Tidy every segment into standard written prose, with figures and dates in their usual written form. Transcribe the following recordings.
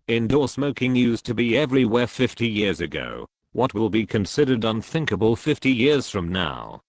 Indoor smoking used to be everywhere 50 years ago. What will be considered unthinkable 50 years from now?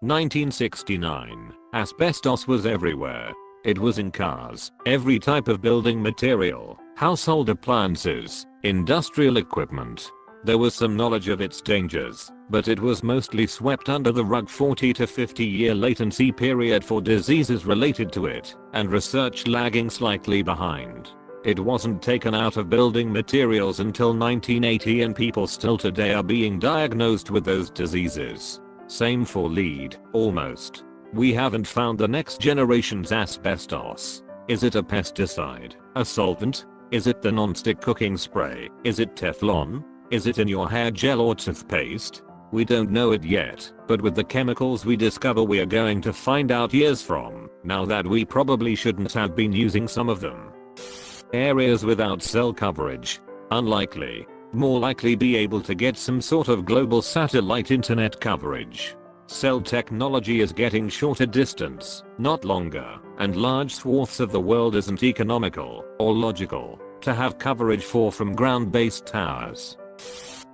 1969. Asbestos was everywhere. It was in cars, every type of building material, household appliances, industrial equipment. There was some knowledge of its dangers, but it was mostly swept under the rug. 40 to 50 year latency period for diseases related to it, and research lagging slightly behind. It wasn't taken out of building materials until 1980, and people still today are being diagnosed with those diseases. Same for lead, almost. We haven't found the next generation's asbestos. Is it a pesticide? A solvent? Is it the non-stick cooking spray? Is it Teflon? Is it in your hair gel or toothpaste? We don't know it yet, but with the chemicals we discover we are going to find out years from now that we probably shouldn't have been using some of them. Areas without cell coverage. Unlikely. More likely be able to get some sort of global satellite internet coverage. Cell technology is getting shorter distance, not longer, and large swaths of the world isn't economical or logical to have coverage for from ground-based towers.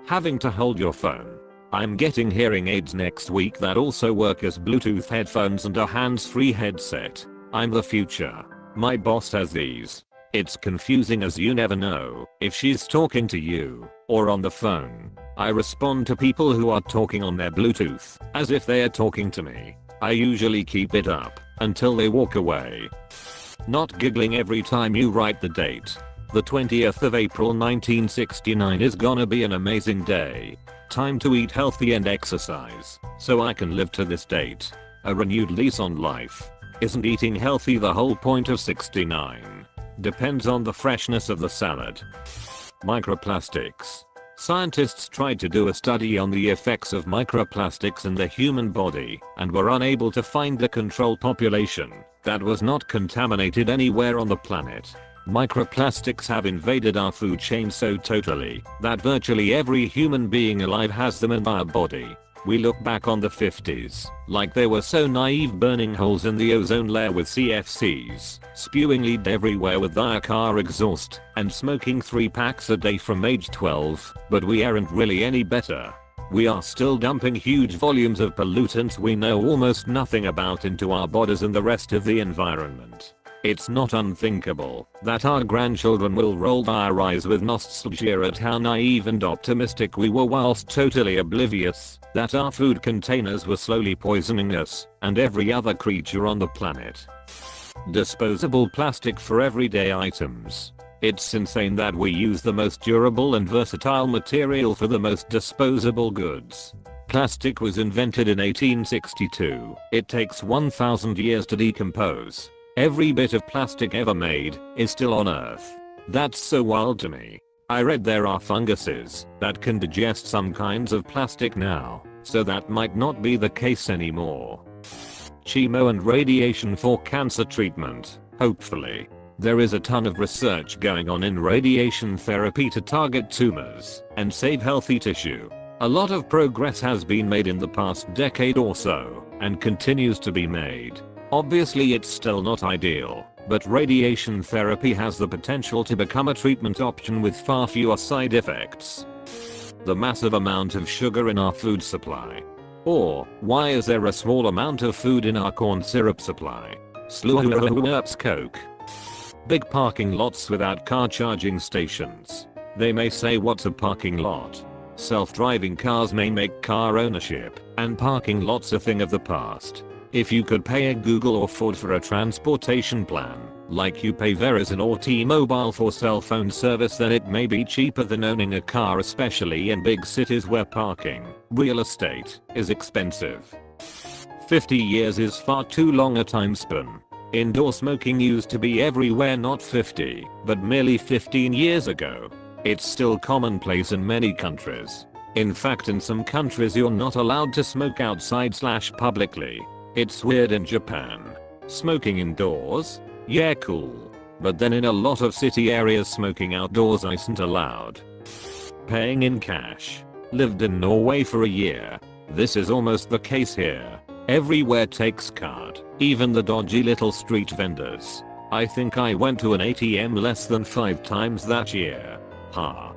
Having to hold your phone. I'm getting hearing aids next week that also work as Bluetooth headphones and a hands-free headset. I'm the future. My boss has these. It's confusing as you never know if she's talking to you or on the phone. I respond to people who are talking on their Bluetooth as if they are talking to me. I usually keep it up until they walk away. Not giggling every time you write the date. The 20th of April 1969 is gonna be an amazing day. Time to eat healthy and exercise so I can live to this date. A renewed lease on life. Isn't eating healthy the whole point of 69? Depends on the freshness of the salad. Microplastics. Scientists tried to do a study on the effects of microplastics in the human body and were unable to find a control population that was not contaminated anywhere on the planet. Microplastics have invaded our food chain so totally that virtually every human being alive has them in our body. We look back on the 50s like they were so naive, burning holes in the ozone layer with CFCs, spewing lead everywhere with their car exhaust, and smoking 3 packs a day from age 12, but we aren't really any better. We are still dumping huge volumes of pollutants we know almost nothing about into our bodies and the rest of the environment. It's not unthinkable that our grandchildren will roll their eyes with nostalgia at how naive and optimistic we were, whilst totally oblivious that our food containers were slowly poisoning us and every other creature on the planet. Disposable plastic for everyday items. It's insane that we use the most durable and versatile material for the most disposable goods. Plastic was invented in 1862. It takes 1,000 years to decompose. Every bit of plastic ever made is still on Earth. That's so wild to me. I read there are funguses that can digest some kinds of plastic now, so that might not be the case anymore. Chemo and radiation for cancer treatment, hopefully. There is a ton of research going on in radiation therapy to target tumors and save healthy tissue. A lot of progress has been made in the past decade or so, and continues to be made. Obviously it's still not ideal, but radiation therapy has the potential to become a treatment option with far fewer side effects. The massive amount of sugar in our food supply. Or, why is there a small amount of food in our corn syrup supply? Slurps Coke. Big parking lots without car charging stations. They may say what's a parking lot? Self-driving cars may make car ownership and parking lots a thing of the past. If you could pay a Google or Ford for a transportation plan, like you pay Verizon or T-Mobile for cell phone service, then it may be cheaper than owning a car, especially in big cities where parking, real estate, is expensive. 50 years is far too long a time span. Indoor smoking used to be everywhere not 50, but merely 15 years ago. It's still commonplace in many countries. In fact, in some countries you're not allowed to smoke outside/publicly. It's weird in Japan. Smoking indoors? Yeah, cool. But then in a lot of city areas smoking outdoors isn't allowed. Paying in cash. Lived in Norway for a year. This is almost the case here. Everywhere takes card, even the dodgy little street vendors. I think I went to an ATM less than 5 times that year. Ha.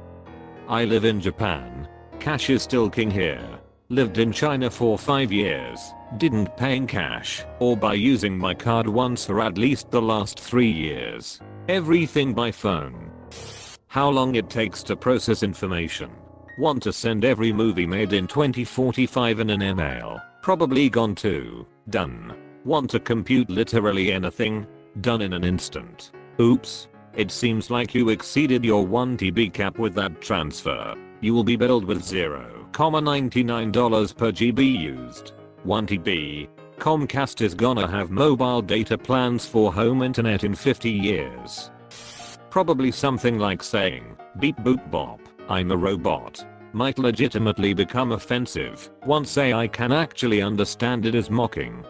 I live in Japan. Cash is still king here. Lived in China for 5 years. Didn't pay in cash or by using my card once for at least the last 3 years. Everything by phone. How long it takes to process information. Want to send every movie made in 2045 in an email. Probably gone too. Done. Want to compute literally anything. Done in an instant. Oops. It seems like you exceeded your 1 TB cap with that transfer. You will be billed with $0.99 per GB used. 1 TB. Comcast is gonna have mobile data plans for home internet in 50 years. Probably something like saying, beep boop bop, I'm a robot. Might legitimately become offensive once AI can actually understand it as mocking.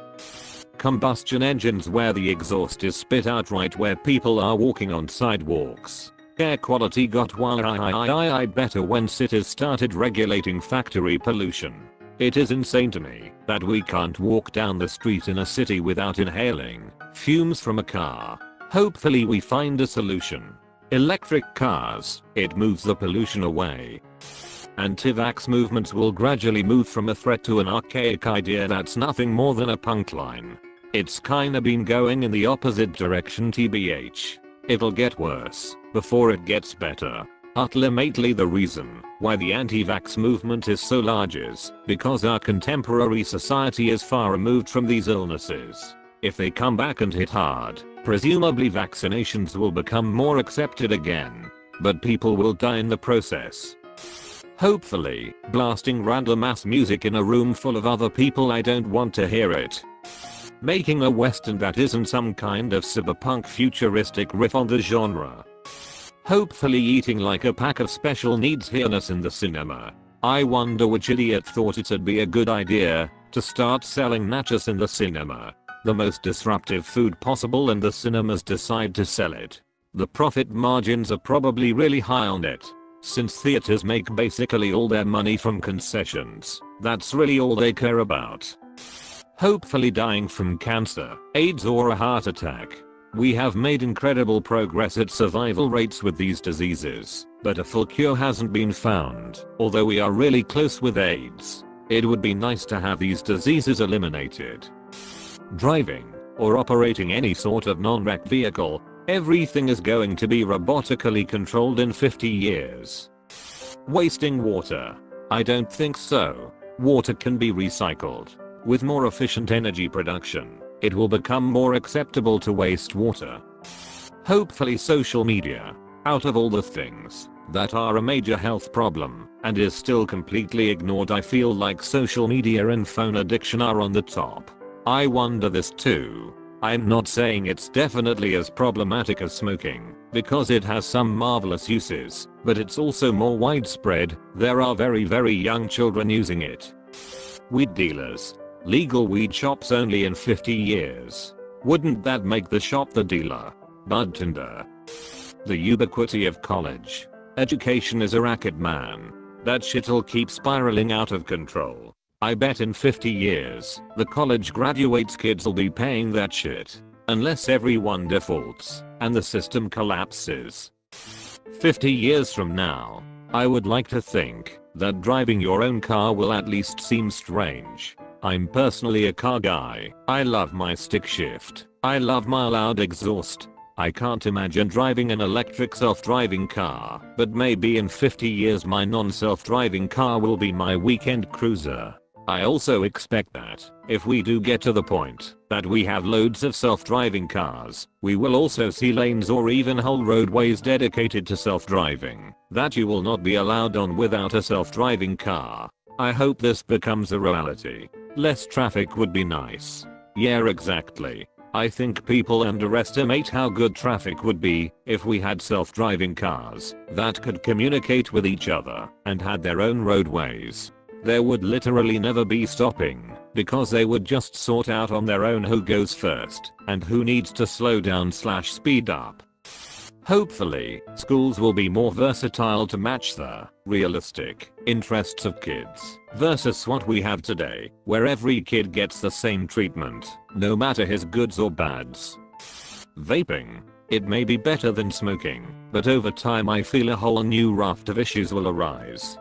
Combustion engines where the exhaust is spit out right where people are walking on sidewalks. Air quality got way better when cities started regulating factory pollution. It is insane to me that we can't walk down the street in a city without inhaling fumes from a car. Hopefully we find a solution. Electric cars, it moves the pollution away. Anti-vax movements will gradually move from a threat to an archaic idea that's nothing more than a punk line. It's kinda been going in the opposite direction tbh. It'll get worse before it gets better. Ultimately the reason why the anti-vax movement is so large is because our contemporary society is far removed from these illnesses. If they come back and hit hard, presumably vaccinations will become more accepted again. But people will die in the process. Hopefully, blasting random ass music in a room full of other people I don't want to hear it. Making a western that isn't some kind of cyberpunk futuristic riff on the genre. Hopefully eating like a pack of special needs hyenas in the cinema. I wonder which idiot thought it'd be a good idea to start selling nachos in the cinema. The most disruptive food possible, and the cinemas decide to sell it. The profit margins are probably really high on it. Since theaters make basically all their money from concessions, that's really all they care about. Hopefully dying from cancer, AIDS or a heart attack. We have made incredible progress at survival rates with these diseases, but a full cure hasn't been found, although we are really close with AIDS. It would be nice to have these diseases eliminated. Driving, or operating any sort of non-wrecked vehicle, everything is going to be robotically controlled in 50 years. Wasting water? I don't think so. Water can be recycled. With more efficient energy production, it will become more acceptable to waste water. Hopefully social media. Out of all the things that are a major health problem and is still completely ignored, I feel like social media and phone addiction are on the top. I wonder this too. I'm not saying it's definitely as problematic as smoking, because it has some marvelous uses, but it's also more widespread. There are very young children using it. Weed dealers. Legal weed shops only in 50 years. Wouldn't that make the shop the dealer? Bud Tinder. The ubiquity of college. Education is a racket, man. That shit'll keep spiraling out of control. I bet in 50 years, the college graduates kids will be paying that shit. Unless everyone defaults, and the system collapses. 50 years from now, I would like to think that driving your own car will at least seem strange. I'm personally a car guy. I love my stick shift. I love my loud exhaust. I can't imagine driving an electric self-driving car, but maybe in 50 years my non-self-driving car will be my weekend cruiser. I also expect that, if we do get to the point that we have loads of self-driving cars, we will also see lanes or even whole roadways dedicated to self-driving that you will not be allowed on without a self-driving car. I hope this becomes a reality. Less traffic would be nice. Yeah, exactly. I think people underestimate how good traffic would be if we had self-driving cars that could communicate with each other and had their own roadways. There would literally never be stopping, because they would just sort out on their own who goes first and who needs to slow down / speed up. Hopefully, schools will be more versatile to match the realistic interests of kids versus what we have today, where every kid gets the same treatment, no matter his goods or bads. Vaping. It may be better than smoking, but over time I feel a whole new raft of issues will arise.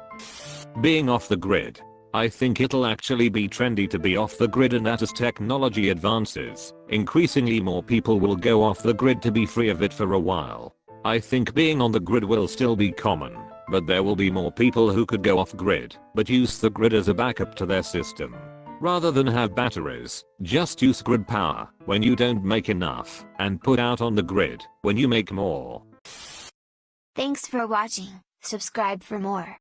Being off the grid. I think it'll actually be trendy to be off the grid, and that as technology advances, increasingly more people will go off the grid to be free of it for a while. I think being on the grid will still be common, but there will be more people who could go off grid, but use the grid as a backup to their system. Rather than have batteries, just use grid power when you don't make enough, and put out on the grid when you make more. Thanks for watching. Subscribe for more.